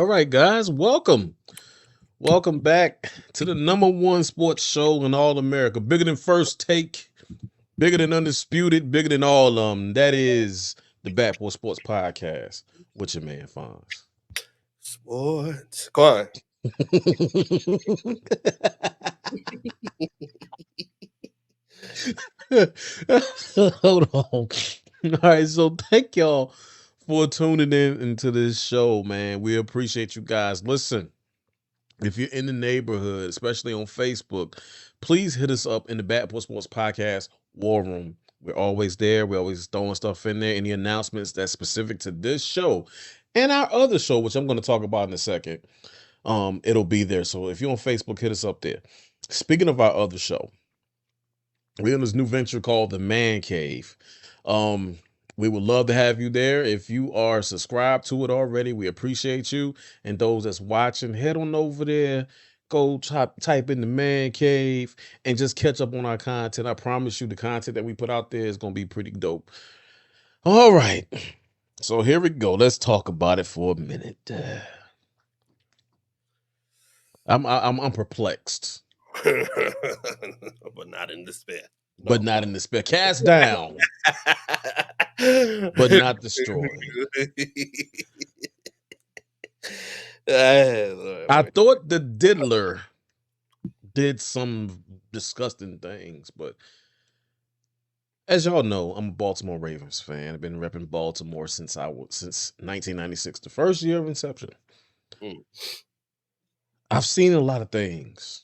All right, guys, welcome. Welcome back to the number one sports show in all America. Bigger than First Take, bigger than Undisputed, bigger than all of them. That is the Backboard Sports Podcast with your man, Fonz. Sports. Quan. Hold on. All right, so thank y'all for tuning in into this show, man. We appreciate you guys. Listen, if you're in the neighborhood, especially on Facebook, please hit us up in the Backboard Sports Podcast War Room. We're always there. We're always throwing stuff in there. Any announcements that's specific to this show and our other show, which I'm going to talk about in a second, it'll be there. So if you're on Facebook, hit us up there. Speaking of our other show, we're in this new venture called the Man Cave. We would love to have you there. If you are subscribed to it already, we appreciate you. And those that's watching, head on over there, go type in the Man Cave and just catch up on our content. I promise you the content that we put out there is going to be pretty dope. All right. So here we go. Let's talk about it for a minute. I'm perplexed. But not in despair. But not in despair. Cast down, but not destroyed. I thought the diddler did some disgusting things, but as y'all know, I'm a Baltimore Ravens fan. I've been repping Baltimore since 1996, the first year of inception. I've seen a lot of things.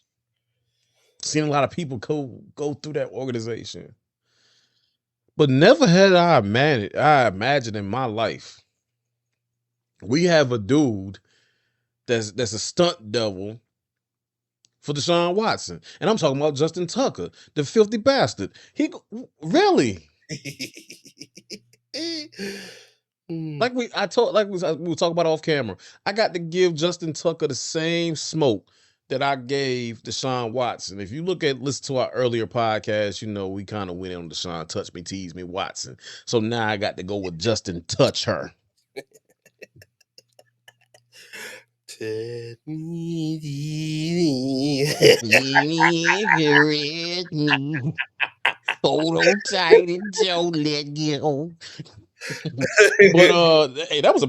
Seen a lot of people go through that organization. But never had I imagined in my life we have a dude that's a stunt devil for Deshaun Watson. And I'm talking about Justin Tucker, the filthy bastard. Really? Like we were talking about off camera. I got to give Justin Tucker the same smoke that I gave Deshaun Watson. If you listen to our earlier podcast, we kind of went on Deshaun touch me, tease me, Watson. So now I got to go with Justin touch her. Hold on tight and don't let go. But hey, that was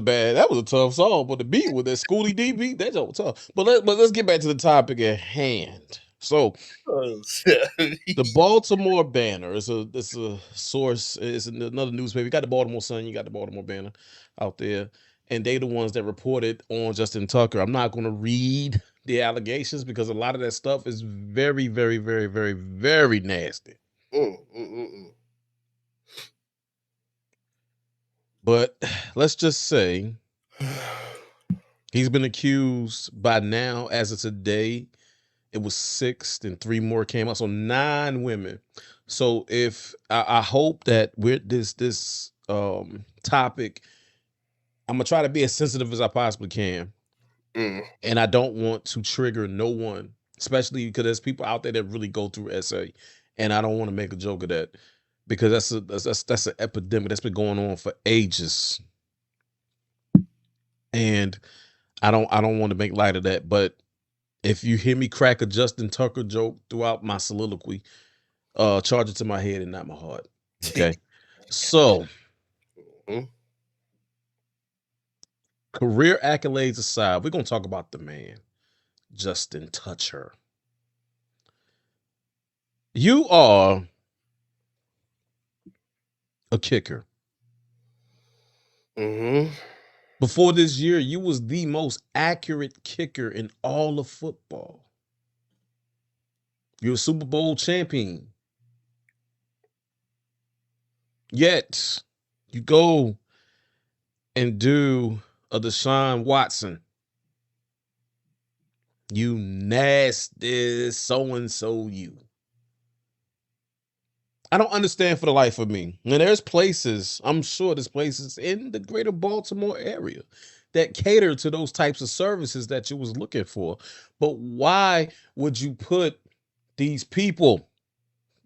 a tough song. But the beat with that Schoolie D beat, that's all tough. But let's get back to the topic at hand. So the Baltimore Banner is a source. It's another newspaper. You got the Baltimore Sun, you got the Baltimore Banner out there, and they the ones that reported on Justin Tucker. I'm not going to read the allegations because a lot of that stuff is very, very, very, very, very nasty. But let's just say he's been accused by now, as of today, it was 6, then 3 more came out, so 9 women. So if I hope that with this topic, I'm gonna try to be as sensitive as I possibly can, and I don't want to trigger no one, especially because there's people out there that really go through SA, and I don't want to make a joke of that. Because that's an epidemic that's been going on for ages, and I don't want to make light of that. But if you hear me crack a Justin Tucker joke throughout my soliloquy, charge it to my head and not my heart. Okay, so career accolades aside, we're gonna talk about the man, Justin Tucker. You are a kicker. Before this year, you was the most accurate kicker in all of football. You're a Super Bowl champion. Yet, you go and do a Deshaun Watson. You nasty so-and-so you. I don't understand for the life of me. And I'm sure there's places in the greater Baltimore area that cater to those types of services that you was looking for. But why would you put these people,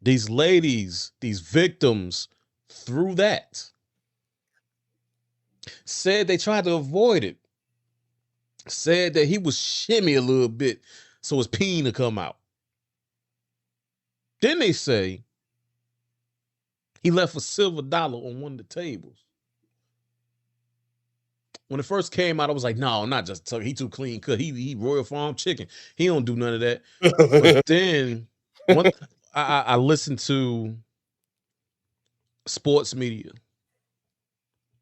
these ladies, these victims through that? Said they tried to avoid it. said that he was shimmy a little bit so his peen to come out. Then they say he left a silver dollar on one of the tables. When it first came out, I was like, no, not just Tucker. He too clean cut. He Royal Farm chicken. He don't do none of that. But then I listened to sports media.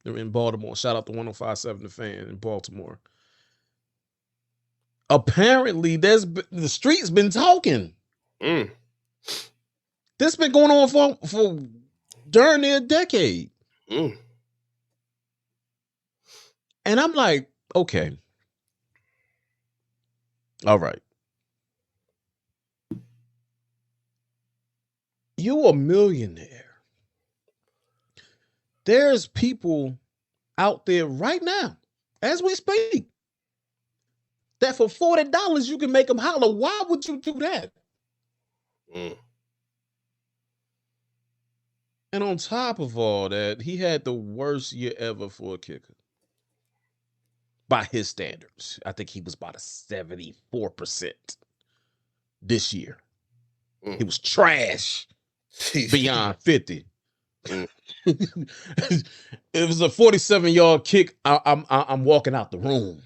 They're in Baltimore. Shout out to 105.7 The Fan in Baltimore. Apparently, the street's been talking. This been going on for darn near a decade. And I'm like, okay. All right. You a millionaire. There's people out there right now, as we speak, that for $40 you can make them holler. Why would you do that? And on top of all that, he had the worst year ever for a kicker. By his standards. I think he was about a 74% this year. He was trash beyond 50. It was a 47-yard kick. I'm walking out the room.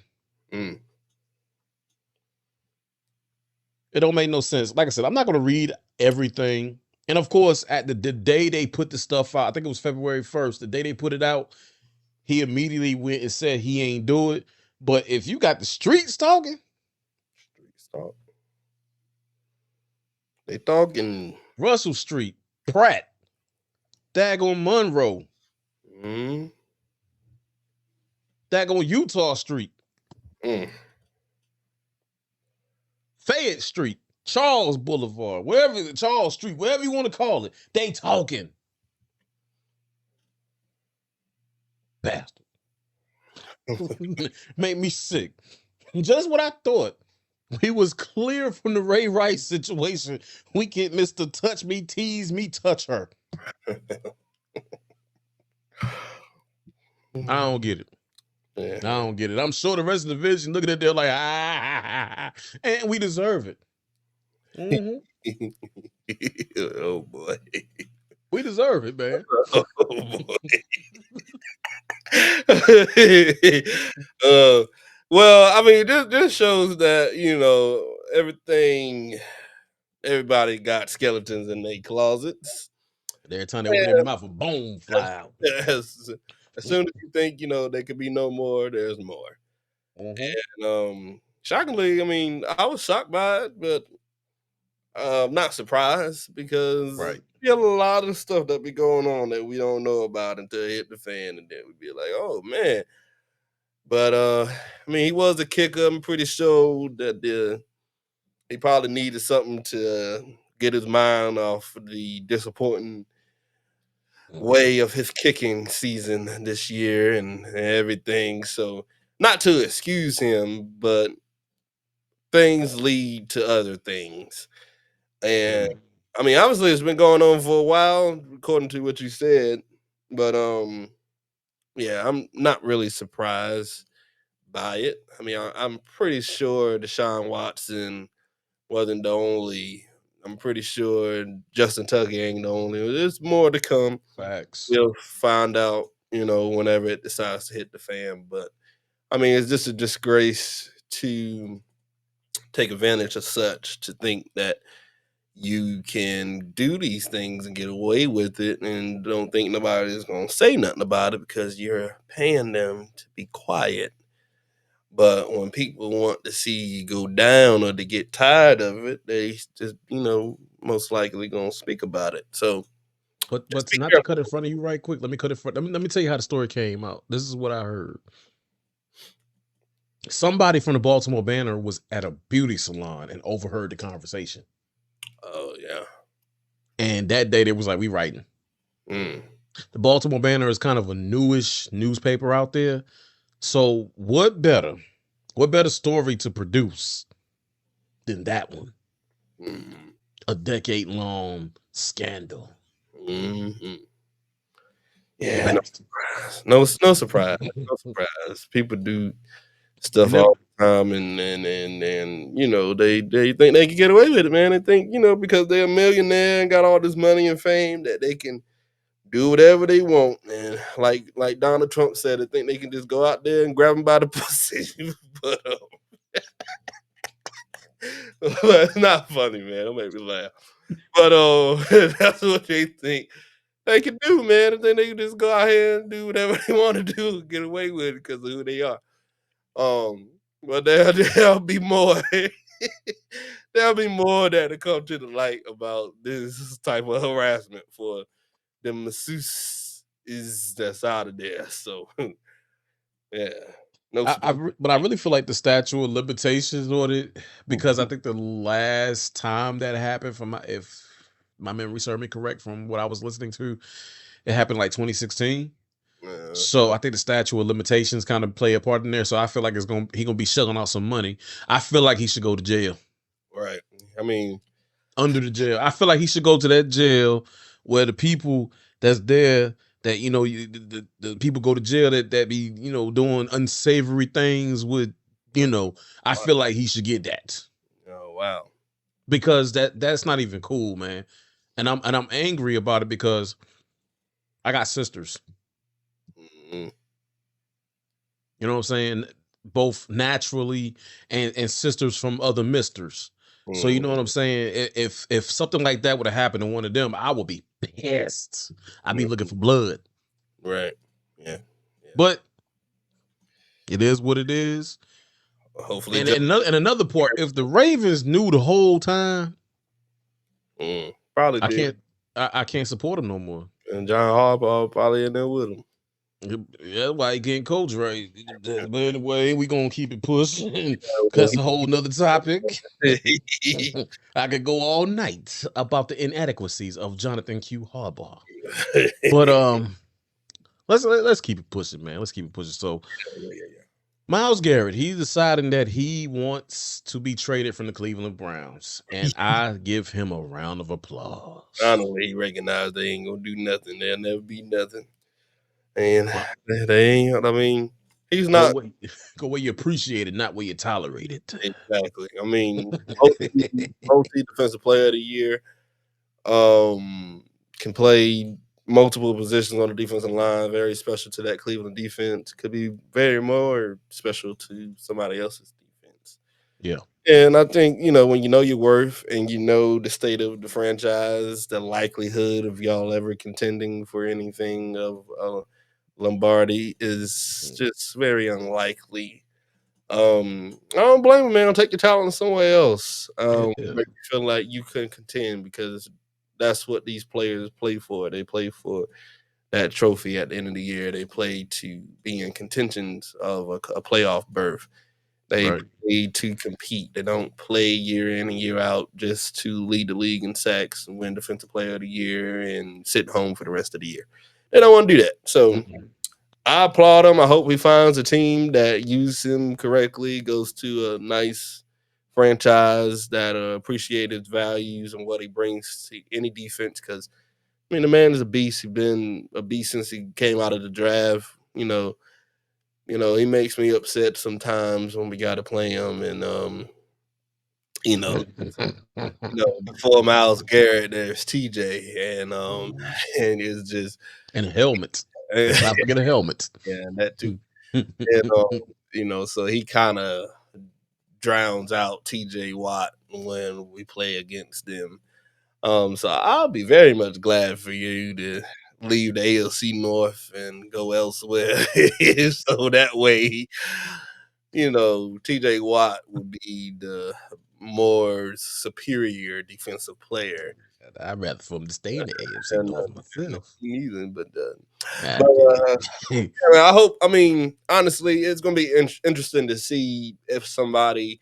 It don't make no sense. Like I said, I'm not going to read everything. And of course, at the day they put the stuff out, I think it was February 1st, the day they put it out, he immediately went and said he ain't do it. But if you got the streets talking, they talking Russell Street, Pratt, daggone Monroe, daggone Utah Street, Fayette Street, Charles Boulevard, Charles Street, wherever you want to call it, they talking. Bastard. Made me sick. Just what I thought. We was clear from the Ray Rice situation. We get Mr. Touch Me, Tease Me, Touch Her. I don't get it. I don't get it. I'm sure the rest of the division looking at there like, and we deserve it. Oh boy. We deserve it, man. Oh boy. Well, I mean, this shows that, everybody got skeletons in their closets. Every time they open their mouth, a bone fly out. Yes. As soon as you think, there could be no more, there's more. And shockingly, I mean, I was shocked by it, but not surprised because we have a lot of stuff that be going on that we don't know about until it hit the fan, and then we'd be like, oh man. But I mean, he was a kicker. I'm pretty sure that he probably needed something to get his mind off the disappointing way of his kicking season this year and everything. So not to excuse him, but things lead to other things. And I mean, obviously it's been going on for a while, according to what you said. But yeah, I'm not really surprised by it. I mean, I'm pretty sure Deshaun Watson wasn't the only. I'm pretty sure Justin Tucker ain't the only. There's more to come. Facts. We'll find out, whenever it decides to hit the fan. But I mean, it's just a disgrace to take advantage of such, to think that you can do these things and get away with it and don't think nobody's going to say nothing about it because you're paying them to be quiet. But when people want to see you go down or to get tired of it, they just, most likely going to speak about it. So, but not to cut in front of you right quick. Let me cut in front. Let me tell you how the story came out. This is what I heard. Somebody from the Baltimore Banner was at a beauty salon and overheard the conversation. Oh yeah. And that day they was like, we writing. The Baltimore Banner is kind of a newish newspaper out there. So what better story to produce than that one? A decade-long scandal. Yeah, no surprise. No surprise. People do stuff Never. all the time, and they think they can get away with it, man. They think because they're a millionaire and got all this money and fame that they can do whatever they want, man. Like Donald Trump said, I think they can just go out there and grab them by the pussy. but, but it's not funny, man. Don't make me laugh. But that's what they think they can do, man. And then they can just go out here and do whatever they want to do, get away with it because of who they are. But there'll be more. There'll be more that'll come to the light about this type of harassment for the masseuse is that's out of there. So yeah, no surprise. But I really feel like the statute of limitations on it, because I think the last time that happened, from if my memory served me correct from what I was listening to, it happened like 2016. So I think the statute of limitations kind of play a part in there. So I feel like he gonna be shelling out some money. I feel like he should go to jail. Right. I mean, Under the jail. I feel like he should go to that jail where the people that's there, that the people go to jail that be doing unsavory things with. I feel like he should get that, oh wow. because that's not even cool, man. And I'm angry about it because I got sisters. Mhm. You know what I'm saying? Both naturally and sisters from other misters. So you know what I'm saying? If something like that would have happened to one of them, I would be pissed. I'd be looking Mhm. for blood. Right. Yeah. Yeah. But it is what it is. Hopefully, And another part, if the Ravens knew the whole time, probably I did. can't I can't support them no more. And John Harbaugh probably in there with him. Yeah, why he getting coach right. But anyway, we gonna keep it pushing. That's a whole nother topic. I could go all night about the inadequacies of Jonathan Q. Harbaugh. But let's keep it pushing, man. Let's keep it pushing. So Yeah. Myles Garrett, he's deciding that he wants to be traded from the Cleveland Browns, and I give him a round of applause. Finally, he recognized they ain't gonna do nothing. They'll never be nothing. And Well, they ain't. I mean, he's go not where, go where you appreciate it, not where you tolerate it. exactly. I mean, multi defensive player of the year. Um, can play multiple positions on the defensive line. Very special to that Cleveland defense. Could be very more special to somebody else's defense. Yeah. And I think, when you know your worth and you know the state of the franchise, the likelihood of y'all ever contending for anything of Lombardi is just very unlikely. I don't blame him, man. Take your talent somewhere else. Yeah. Make you feel like you couldn't contend because that's what these players play for. They play for that trophy at the end of the year. They play to be in contentions of a playoff berth. They Right. play to compete. They don't play year in and year out just to lead the league in sacks and win Defensive Player of the Year and sit home for the rest of the year. They don't want to do that. So Mm-mm. I applaud him. I hope he finds a team that uses him correctly, goes to a nice franchise that appreciate his values and what he brings to any defense. Because I mean, the man is a beast. He's been a beast since he came out of the draft. He makes me upset sometimes when we got to play him, and you know, before Myles Garrett, there's TJ, and it's just And helmets. Let's not forget a helmet. yeah, that too. And so he kind of drowns out TJ Watt when we play against them. So I'll be very much glad for you to leave the ALC North and go elsewhere. So that way, TJ Watt would be the more superior defensive player. I'd rather for him to stay in the AFC And North myself. neither, but God damn yeah, it. man, I hope. I mean, honestly, it's gonna be interesting to see if somebody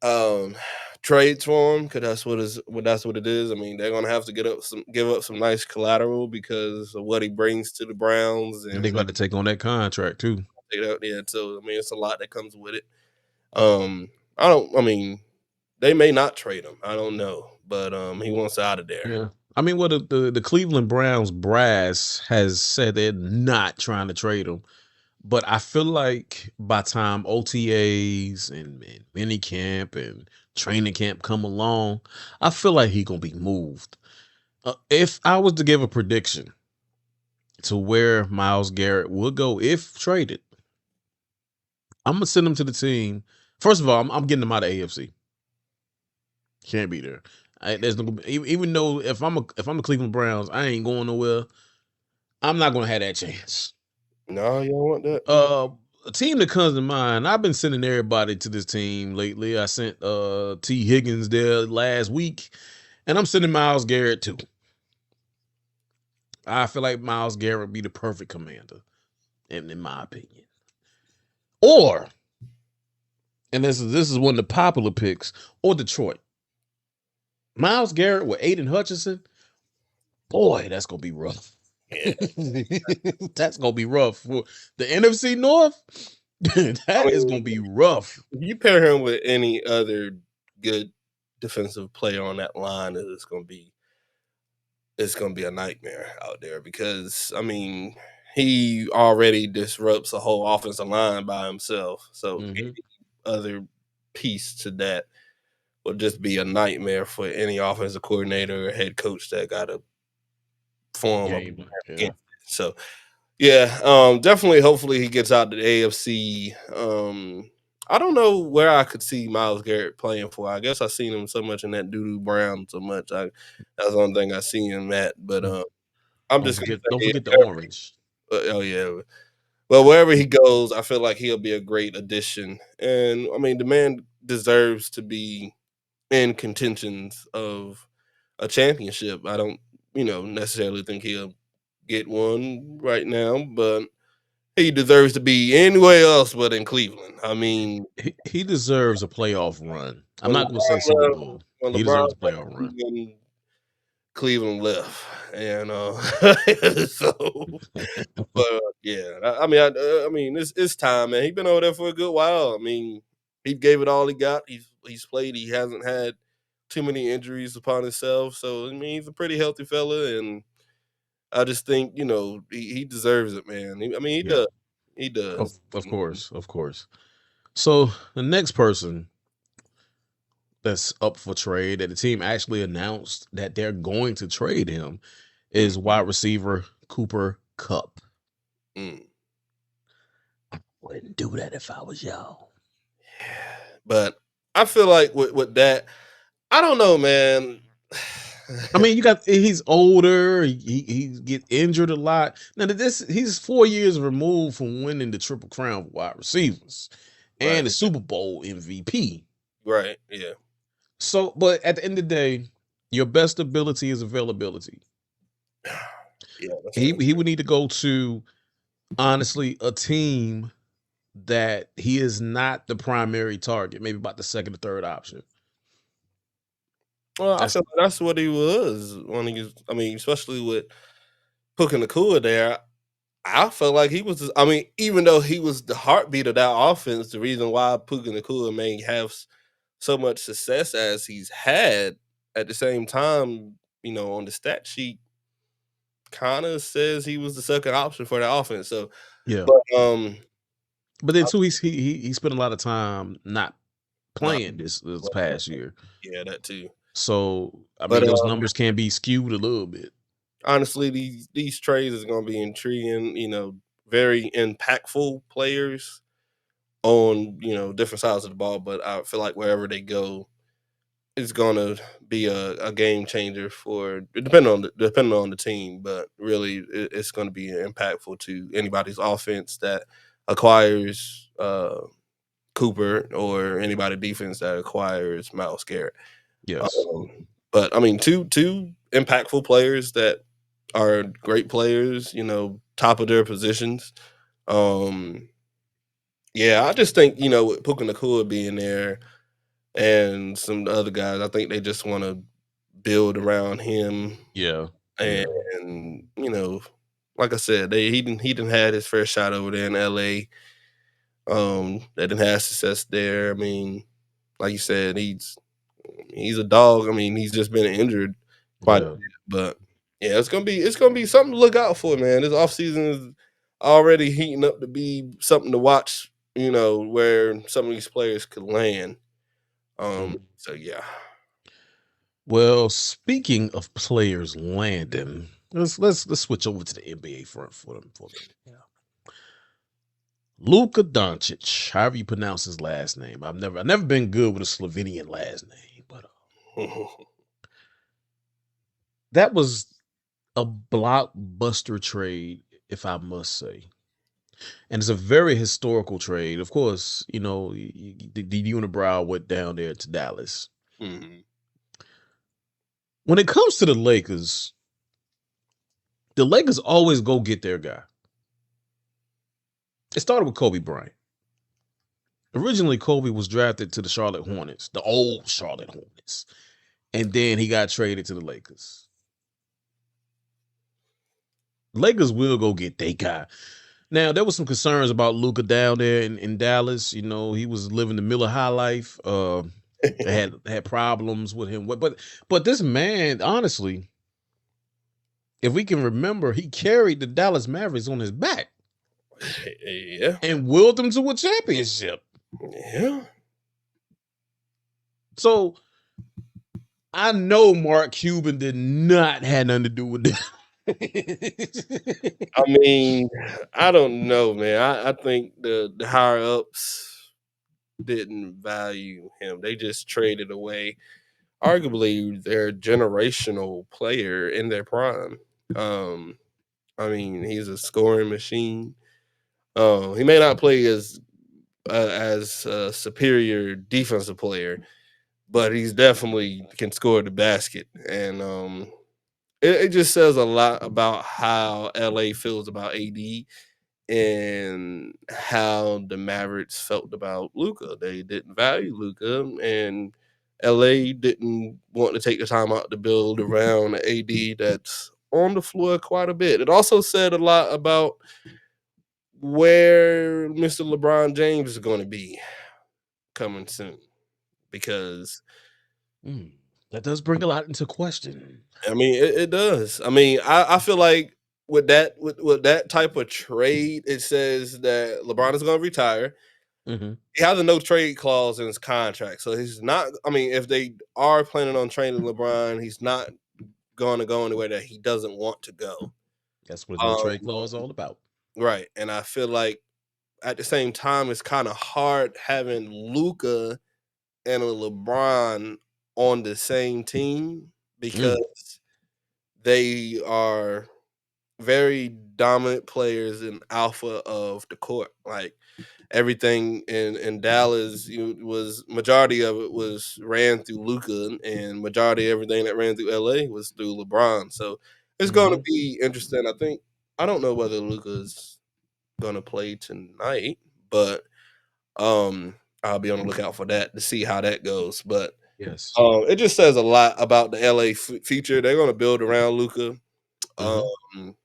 um trades for him because that's what it is. I mean, they're gonna have to give up some nice collateral because of what he brings to the Browns And they and got to take on that contract too. yeah. So I mean, it's a lot that comes with it. I don't. I mean, they may not trade him. I don't know, but he wants out of there. Yeah. I mean, what the Cleveland Browns brass has said they're not trying to trade him. But I feel like by time OTAs and mini camp and training camp come along, I feel like he gonna be moved. If I was to give a prediction to where Myles Garrett would go if traded, I'm gonna send him to the team. First of all, I'm getting him out of AFC. Can't be there. There's no, even though if I'm the Cleveland Browns, I ain't going nowhere. I'm not gonna have that chance. No, you don't want that. A team that comes to mind. I've been sending everybody to this team lately. I sent T Higgins there last week, and I'm sending Myles Garrett too. I feel like Myles Garrett would be the perfect commander, in my opinion. Or, and this is one of the popular picks, or Detroit. Myles Garrett with Aiden Hutchinson. Boy, that's gonna be rough. Yeah. That's gonna be rough for the NFC North. I That is mean, gonna be rough. if you pair him with any other good defensive player on that line, it's gonna be a nightmare out there because I mean he already disrupts a whole offensive line by himself. So Hmm. any other piece to that would just be a nightmare for any offensive coordinator or head coach that got to form a plan Game, yeah. against it. So yeah, definitely. Hopefully, he gets out to the AFC. I don't know where I could see Myles Garrett playing for. I guess I seen him so much in that doo-doo Brown so much. That's the only thing I see him at. But I'm Don't just forget, gonna don't say, forget the orange. oh yeah. But wherever he goes, I feel like he'll be a great addition. And I mean, the man deserves to be in contentions of a championship. I don't, necessarily think he'll get one right now, but he deserves to be anywhere else but in Cleveland. I mean, He deserves a playoff run. I'm when not going to say LeBron Super left, Bowl. when He LeBron deserves a left playoff run. Cleveland left, and so. But yeah, I mean, it's time, man. He's been over there for a good while. I mean, he gave it all he got. He's played. He hasn't had too many injuries upon himself. So I mean, he's a pretty healthy fella, and I just think he deserves it, man. I mean, he Yeah, does. He does. of Mhm. course, of course. So the next person that's up for trade that the team actually announced that they're going to trade him Mm, is wide receiver Cooper Kupp. mm. Wouldn't do that if I was y'all. Yeah. But I feel like with that, I don't know, man. I mean, he's older. He get injured a lot. Now this he's 4 years removed from winning the Triple Crown for wide receivers Right, and the Super Bowl MVP. right, yeah, So, but at the end of the day, your best ability is availability. yeah, that's He true. he would need to go to honestly a team that he is not the primary target, maybe about the second or third option. Well, I That's feel like that's what he was when he was. I mean, especially with Puka Nakua there. I felt like he was. I mean, even though he was the heartbeat of that offense, the reason why Puka Nakua may have so much success as he's had, at the same time, on the stat sheet, kind of says he was the second option for that offense. So, yeah. but But then too, he spent a lot of time not not playing this past year. yeah, that too. So I But mean, those numbers can be skewed a little bit. honestly, these trades is going to be intriguing. Very impactful players on different sides of the ball. But I feel like wherever they go, it's going to be a game changer for depending on the team. But really, it's going to be impactful to anybody's offense that acquires Cooper or anybody defense that acquires Myles Garrett. Yes. But I mean, two impactful players that are great players, top of their positions. Um, yeah, I just think, with Puka Nakua being there and some other guys, I think they just want to build around him. Yeah. And, Yeah. like I said, he didn't had his first shot over there in LA. They didn't have success there. I mean, like you said, he's a dog. I mean, he's just been injured quite a Yeah. bit, but yeah, it's gonna be something to look out for, man. This offseason is already heating up to be something to watch, where some of these players could land. Mm. So yeah. Well, speaking of players landing, let's switch over to the NBA front for a minute. Yeah. Luka Doncic, however you pronounce his last name. I've never been good with a Slovenian last name, but that was a blockbuster trade, if I must say. And it's a very historical trade. Of course, the unibrow went down there to Dallas. Mhm. When it comes to the Lakers always go get their guy. It started with Kobe Bryant. Originally, Kobe was drafted to the Charlotte Hornets, the old Charlotte Hornets, and then he got traded to the Lakers. Lakers will go get their guy. Now, there was some concerns about Luka down there in Dallas. He was living the Miller High life. Had problems with him. But this man, honestly, if we can remember, he carried the Dallas Mavericks on his back Yeah. and willed them to a championship. Yeah. So I know Mark Cuban did not have nothing to do with this. I mean, I don't know, man. I think the higher ups didn't value him. They just traded away arguably their generational player in their prime. Um, I mean, he's a scoring machine. He may not play as a superior defensive player, but he's definitely can score the basket. And it just says a lot about how LA feels about AD and how the Mavericks felt about Luka. They didn't value Luka, and LA didn't want to take the time out to build around AD that's on the floor quite a bit. It also said a lot about where Mr. LeBron James is going to be coming soon because That does bring a lot into question. I mean it does. I mean, I feel like with that type of trade, it says that LeBron is going to retire. Mm-hmm. He has a no trade clause in his contract, so he's not. I mean, if they are planning on trading LeBron, he's not going to go anywhere that he doesn't want to go. That's what a no Um, trade clause is all about. right, and I feel like at the same time, it's kind of hard having Luca and a LeBron on the same team Mm. because they are very dominant players and alpha of the court. Like everything in Dallas, was majority of it was ran through Luca, and majority of everything that ran through LA was through LeBron. So it's going to Mm-hmm. be interesting. I don't know whether Luca's going to play tonight, but I'll be on the lookout for that to see how that goes. But Yes. it just says a lot about the LA future. They're going to build around Luca. Mm-hmm. Um,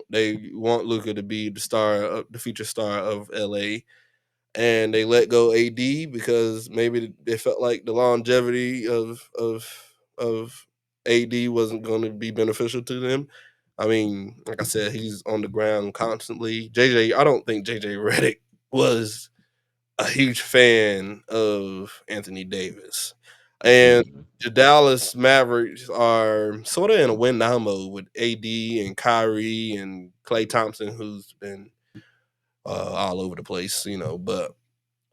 they want Luca to be the future star of LA, and they let go AD because maybe they felt like the longevity of AD wasn't going to be beneficial to them. I mean, like I said, he's on the ground constantly. I don't think JJ Redick was a huge fan of Anthony Davis. And Mm-hmm. the Dallas Mavericks are sort of in a win now mode with AD and Kyrie and Klay Thompson, who's been all over the place, But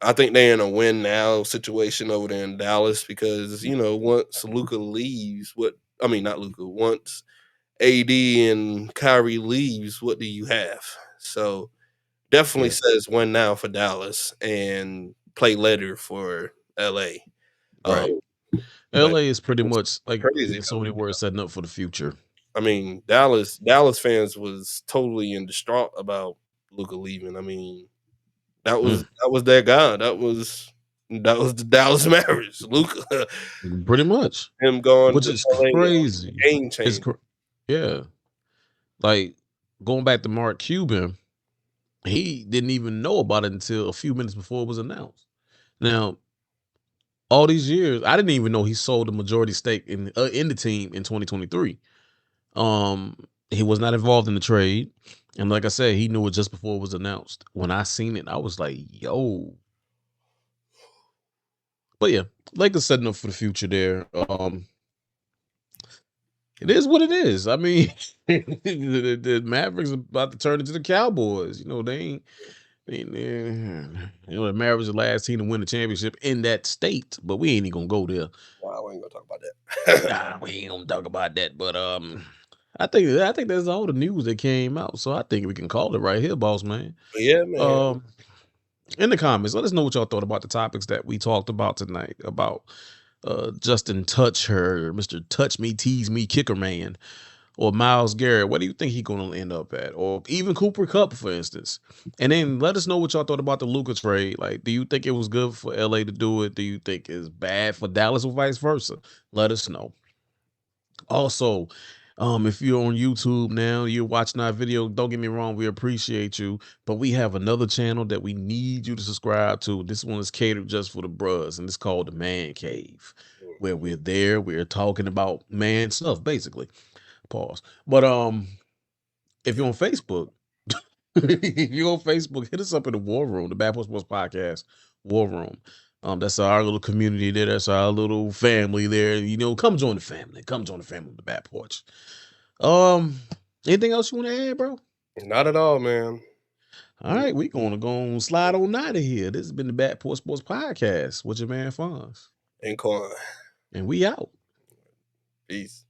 I think they're in a win now situation over there in Dallas because, once Luca leaves, not Luca, once AD and Kyrie leaves, what do you have? So definitely Yes. says win now for Dallas and play later for LA. Right. Um, but LA is pretty it's much like crazy in so though. many words setting up for the future. I mean, Dallas fans was totally in distraught about Luca leaving. I mean, Mm. that was their guy. That was the Dallas Mavericks. Luca, Pretty much. him going Which to is LA, crazy. game It's changer. yeah. Like going back to Mark Cuban, he didn't even know about it until a few minutes before it was announced. Now, all these years, I didn't even know he sold a majority stake in the team in 2023. He was not involved in the trade. And like I said, he knew it just before it was announced. When I seen it, I was like, yo. But yeah, Lakers setting up for the future there. It is what it is. I mean, the Mavericks are about to turn into the Cowboys. You know, the Mavericks are the last team to win the championship in that state, but we ain't even gonna go there. Wow, we ain't gonna talk about that. Nah, we ain't gonna talk about that. But I think that's all the news that came out. So I think we can call it right here, boss man. Yeah, man. Um, in the comments, let us know what y'all thought about the topics that we talked about tonight about Justin Touch Her, Mr. Touch Me, Tease Me, Kicker Man, or Myles Garrett. What do you think he's going to end up at? Or even Cooper Kupp, for instance. And then let us know what y'all thought about the Luka trade. Like, do you think it was good for LA to do it? Do you think it's bad for Dallas or vice versa? Let us know. Also, if you're on YouTube now, you're watching our video, don't get me wrong, we appreciate you. But we have another channel that we need you to subscribe to. This one is catered just for the bros, and it's called the Man Cave, where we're talking about man stuff, basically. Pause. But if you're on Facebook, if you're on Facebook, hit us up in the War Room, the Bad Boy Sports Podcast War Room. That's our little community there. That's our little family there. You know, come join the family. Come join the family of the Bad Porch. Anything else you want to add, bro? Not at all, man. All right, we gonna go and slide on out of here. This has been the Bad Porch Sports Podcast with your man Fonz. And Quan. And we out. Peace.